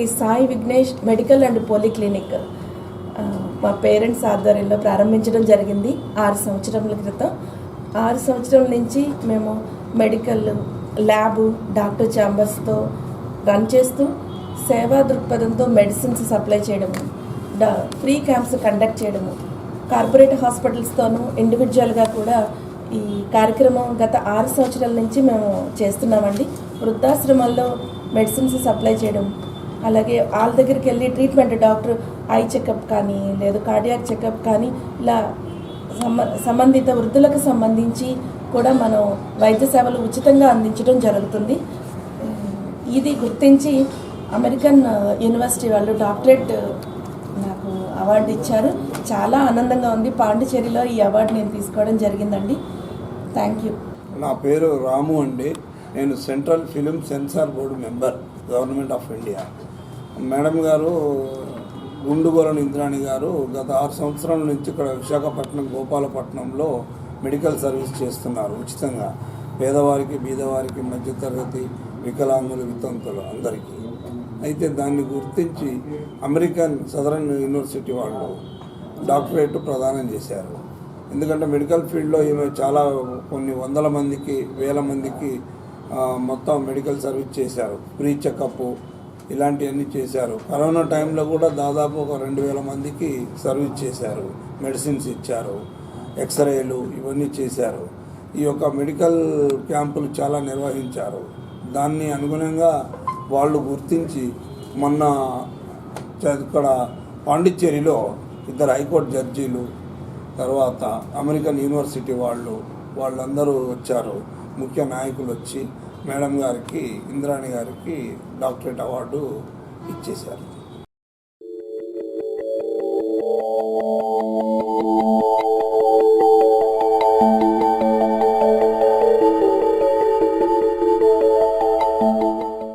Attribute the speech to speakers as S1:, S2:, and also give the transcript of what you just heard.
S1: Shri Sai Vignesh medical and పోలీక్లినిక్ మా parents ఆధ్వర్యంలో ప్రారంభించడం జరిగింది 6 సంవత్సరాల క్రితం. 6 సంవత్సరాల నుంచి మేము మెడికల్ ల్యాబ్ డాక్టర్ ఛాంబర్స్తో రన్ చేస్తూ సేవా దృక్పథంతో మెడిసిన్స్ సప్లై చేయడము, ఫ్రీ క్యాంప్స్ కండక్ట్ చేయడము, కార్పొరేట్ హాస్పిటల్స్తోనూ ఇండివిజువల్గా కూడా ఈ కార్యక్రమం గత 6 సంవత్సరాల నుంచి మేము చేస్తున్నామండి. వృద్ధాశ్రమాల్లో మెడిసిన్స్ సప్లై చేయడం, అలాగే వాళ్ళ దగ్గరికి వెళ్ళి ట్రీట్మెంట్, డాక్టర్ ఐ చెకప్ కానీ లేదు కార్డియాక్ చెకప్ కానీ ఇలా సంబంధిత వృద్ధులకు సంబంధించి కూడా మనం వైద్య సేవలు ఉచితంగా అందించడం జరుగుతుంది. ఇది గుర్తించి అమెరికన్ యూనివర్సిటీ వాళ్ళు డాక్టరేట్ నాకు అవార్డు ఇచ్చారు. చాలా ఆనందంగా ఉంది. పాండిచేరిలో ఈ అవార్డు నేను తీసుకోవడం జరిగిందండి. Thank you.
S2: నా పేరు రాము అండి. నేను central film censor board member, government of India. Madam గారు గుండుగోలని ఇంద్రాణి గారు గత 6 సంవత్సరాల నుంచి ఇక్కడ విశాఖపట్నం గోపాలపట్నంలో మెడికల్ సర్వీస్ చేస్తున్నారు ఉచితంగా, పేదవారికి బీదవారికి మధ్యతరగతి వికలాంగులు వితంతులు అందరికీ. అయితే దాన్ని గుర్తించి అమెరికన్ సదరన్ యూనివర్సిటీ వాళ్ళు డాక్టరేట్ ప్రదానం చేశారు. ఎందుకంటే మెడికల్ ఫీల్డ్లో ఈమె చాలా కొన్ని వందల మందికి వేల మందికి మొత్తం మెడికల్ సర్వీస్ చేశారు. ఫ్రీ చెకప్ ఇలాంటివన్నీ చేశారు. కరోనా టైంలో కూడా దాదాపు ఒక 2000 మందికి సర్వీస్ చేశారు. మెడిసిన్స్ ఇచ్చారు, ఎక్స్రేలు ఇవన్నీ చేశారు. ఈ యొక్క మెడికల్ క్యాంపులు చాలా నిర్వహించారు. దాన్ని అనుగుణంగా వాళ్ళు గుర్తించి మొన్న ఇక్కడ పాండిచ్చేరిలో 2 హైకోర్టు జడ్జీలు, తర్వాత అమెరికన్ యూనివర్సిటీ వాళ్ళందరూ వచ్చారు. ముఖ్య నాయకులు వచ్చి మేడం గారికి ఇంద్రాణి గారికి డాక్టరేట్ అవార్డు ఇచ్చేశారు.